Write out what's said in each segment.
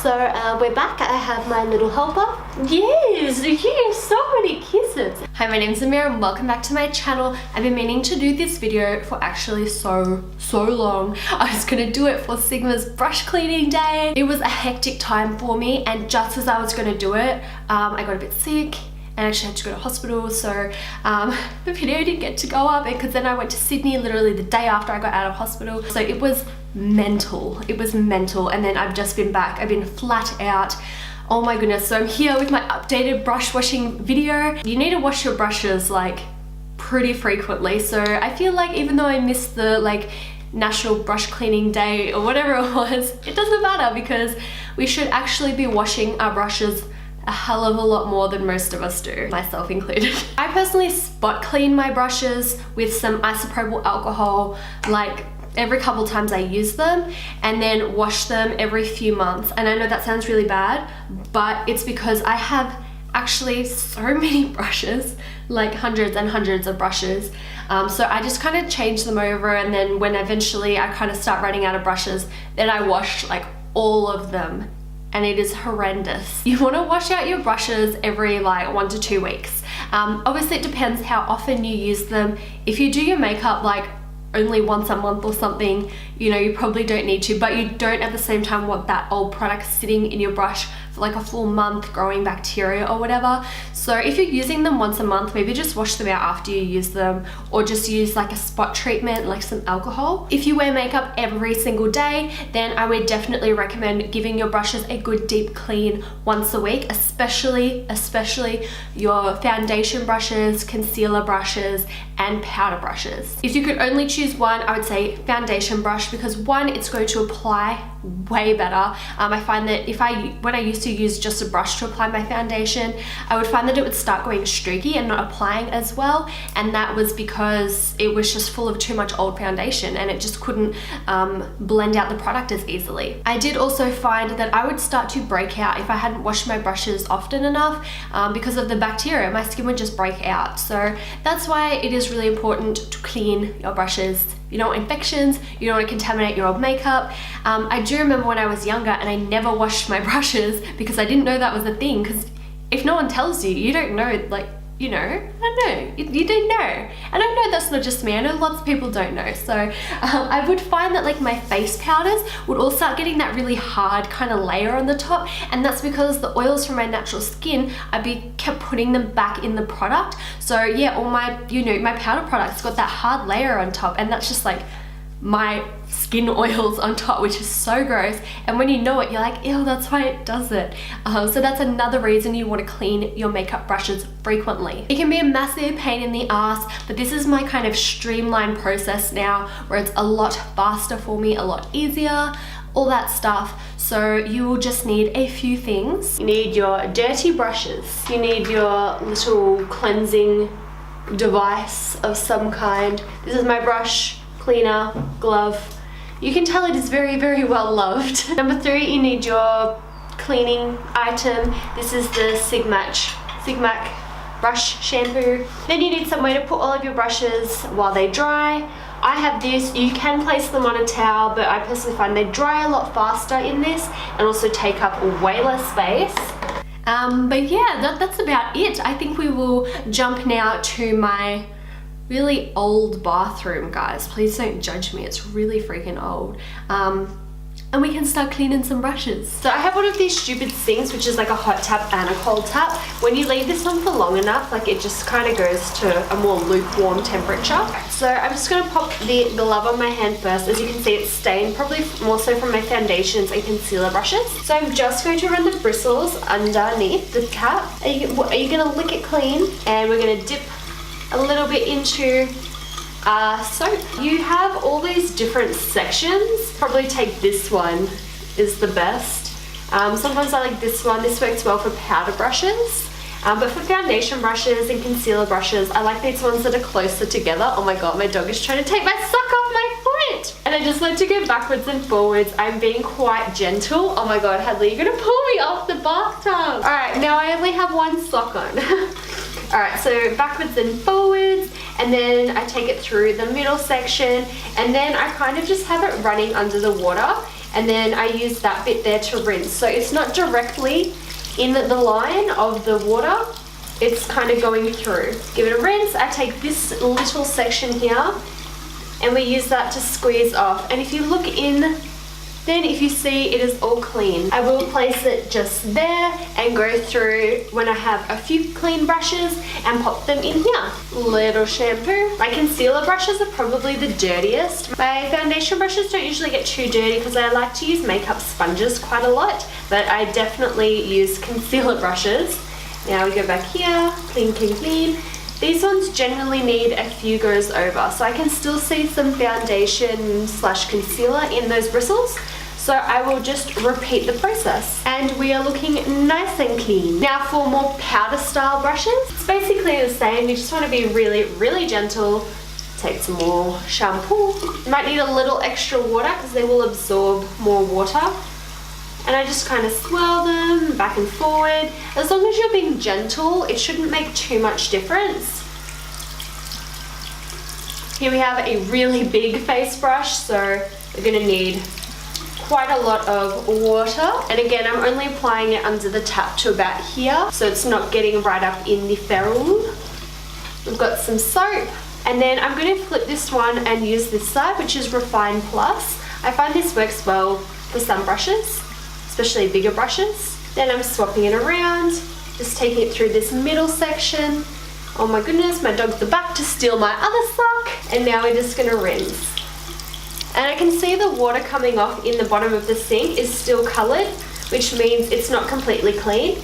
So we're back. I have my little helper. Yes, so many kisses. Hi, my name's Amira and welcome back to my channel. I've been meaning to do this video for actually so long. I was gonna do it for Sigma's brush cleaning day. It was a hectic time for me, and just as I was gonna do it, I got a bit sick and actually had to go to hospital, so the video didn't get to go up because then I went to Sydney literally the day after I got out of hospital. So it was mental. It was mental, and then I've just been back. I've been flat out. Oh my goodness. So I'm here with my updated brush washing video. You need to wash your brushes like pretty frequently. So I feel like even though I missed the like National Brush Cleaning Day or whatever it was, it doesn't matter because we should actually be washing our brushes a hell of a lot more than most of us do, myself included. I personally spot clean my brushes with some isopropyl alcohol like every couple times I use them, and then wash them every few months. And I know that sounds really bad, but it's because I have actually so many brushes, like hundreds and hundreds of brushes. So I just kind of change them over, and then when eventually I kind of start running out of brushes, then I wash like all of them. And it is horrendous. You want to wash out your brushes every like 1 to 2 weeks. Obviously it depends how often you use them. If you do your makeup like only once a month or something, you know, you probably don't need to, but you don't at the same time want that old product sitting in your brush for like a full month growing bacteria or whatever. So if you're using them once a month, maybe just wash them out after you use them, or just use like a spot treatment like some alcohol. If you wear makeup every single day, then I would definitely recommend giving your brushes a good deep clean once a week, especially your foundation brushes, concealer brushes, and powder brushes. If you could only choose one, I would say foundation brush, because one, it's going to apply way better. I find that when I used to use just a brush to apply my foundation, I would find that it would start going streaky and not applying as well, and that was because it was just full of too much old foundation and it just couldn't blend out the product as easily. I did also find that I would start to break out if I hadn't washed my brushes often enough because of the bacteria. My skin would just break out. So that's why it is really important to clean your brushes. You don't want infections, you don't want to contaminate your old makeup. I do remember when I was younger and I never washed my brushes because I didn't know that was a thing, because if no one tells you, you don't know, like, you know, I don't know, you don't know. And I know that's not just me, I know lots of people don't know. So I would find that like my face powders would all start getting that really hard kind of layer on the top, and that's because the oils from my natural skin, kept putting them back in the product. So yeah, all my, you know, my powder products got that hard layer on top, and that's just like my skin oils on top, which is so gross. And when you know it, you're like, ew, that's why it does it. So that's another reason you want to clean your makeup brushes frequently. It can be a massive pain in the ass, but this is my kind of streamlined process now, where it's a lot faster for me, a lot easier, all that stuff. So you will just need a few things. You need your dirty brushes. You need your little cleansing device of some kind. This is my brush cleaner glove. You can tell it is very well loved. Number 3, you need your cleaning item. This is the SigMagic brush shampoo. Then you need somewhere to put all of your brushes while they dry. I have this. You can place them on a towel, but I personally find they dry a lot faster in this and also take up way less space. But yeah, that's about it. I think we will jump now to my really old bathroom, guys. Please don't judge me, it's really freaking old. And we can start cleaning some brushes. So I have one of these stupid sinks, which is like a hot tap and a cold tap. When you leave this on for long enough, like it just kind of goes to a more lukewarm temperature. So I'm just gonna pop the glove on my hand first. As you can see, it's stained, probably more so from my foundations and concealer brushes. So I'm just going to run the bristles underneath the cap. Are you gonna lick it clean? And we're gonna dip a little bit into soap. You have all these different sections. Probably take this one is the best. Sometimes I like this one. This works well for powder brushes. But for foundation brushes and concealer brushes, I like these ones that are closer together. Oh my god, my dog is trying to take my sock off my foot! And I just like to go backwards and forwards. I'm being quite gentle. Oh my god, Hadley, you're gonna pull me off the bathtub! Alright, now I only have one sock on. Alright, so backwards and forwards, and then I take it through the middle section, and then I kind of just have it running under the water. and then I use that bit there to rinse. So it's not directly in the line of the water, it's kind of going through. Give it a rinse. I take this little section here and we use that to squeeze off. And if you look in, then if you see it is all clean. I will place it just there and go through when I have a few clean brushes and pop them in here. Little shampoo. My concealer brushes are probably the dirtiest. My foundation brushes don't usually get too dirty because I like to use makeup sponges quite a lot, but I definitely use concealer brushes. Now we go back here, clean, clean, clean. These ones generally need a few goes over, so I can still see some foundation slash concealer in those bristles. So I will just repeat the process. And we are looking nice and clean. Now for more powder style brushes, it's basically the same. You just want to be really, really gentle. Take some more shampoo. You might need a little extra water because they will absorb more water. And I just kind of swirl them back and forward. As long as you're being gentle, it shouldn't make too much difference. Here we have a really big face brush, so we're gonna need quite a lot of water. And again, I'm only applying it under the tap to about here, so it's not getting right up in the ferrule. We've got some soap. And then I'm gonna flip this one and use this side, which is Refine Plus. I find this works well for some brushes, especially bigger brushes. Then I'm swapping it around, just taking it through this middle section. Oh my goodness, my dog's about to steal my other sock. And now we're just gonna rinse. And I can see the water coming off in the bottom of the sink is still colored, which means it's not completely clean.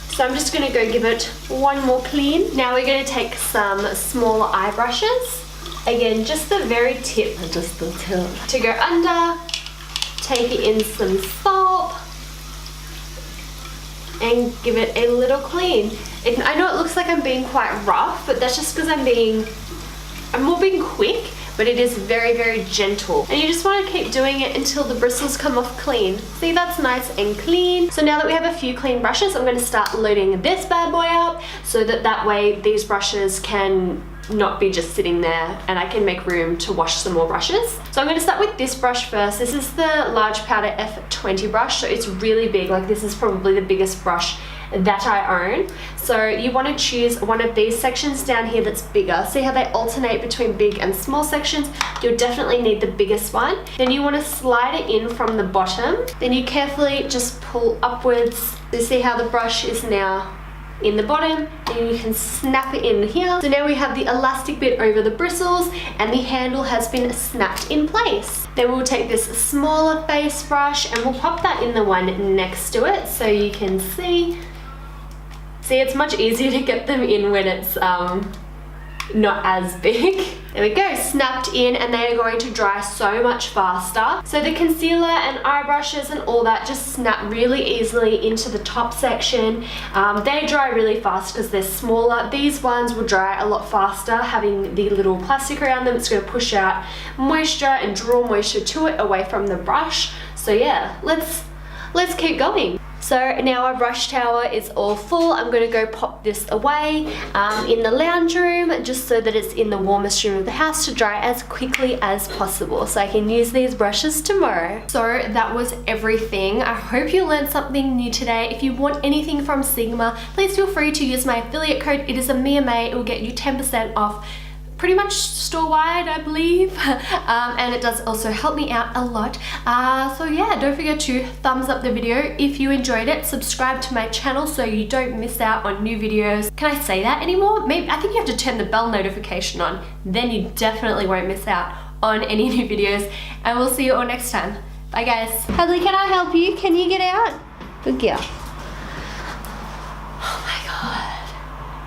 So I'm just gonna go give it one more clean. Now we're gonna take some smaller eye brushes. Again, just the very tip, just the tip, to go under, take it in some salt, and give it a little clean. I know it looks like I'm being quite rough, but that's just because I'm more being quick, but it is very, very gentle. And you just want to keep doing it until the bristles come off clean. See, that's nice and clean. So now that we have a few clean brushes, I'm going to start loading this bad boy up so that way these brushes can not be just sitting there and I can make room to wash some more brushes. So I'm going to start with this brush first. This is the Large Powder F20 brush, so it's really big. Like, this is probably the biggest brush that I own. So you want to choose one of these sections down here that's bigger. See how they alternate between big and small sections? You'll definitely need the biggest one. Then you want to slide it in from the bottom. Then you carefully just pull upwards. You see how the brush is now in the bottom, and you can snap it in here. So now we have the elastic bit over the bristles and the handle has been snapped in place. Then we'll take this smaller face brush and we'll pop that in the one next to it so you can see. See, it's much easier to get them in when it's not as big. There we go, snapped in, and they are going to dry so much faster. So the concealer and eye brushes and all that just snap really easily into the top section. They dry really fast because they're smaller. These ones will dry a lot faster, having the little plastic around them. It's going to push out moisture and draw moisture to it away from the brush. So yeah, let's keep going. So now our brush tower is all full. I'm going to go pop this away in the lounge room, just so that it's in the warmest room of the house to dry as quickly as possible, so I can use these brushes tomorrow. So that was everything. I hope you learned something new today. If you want anything from Sigma, please feel free to use my affiliate code. It is a MIAMAY. It will get you 10% off pretty much store-wide, I believe, and it does also help me out a lot. So yeah, don't forget to thumbs up the video if you enjoyed it. Subscribe to my channel so you don't miss out on new videos. Can I say that anymore? Maybe I think you have to turn the bell notification on, then you definitely won't miss out on any new videos, and we'll see you all next time. Bye guys. Hadley, can I help you? Can you get out? Good girl. Oh my god.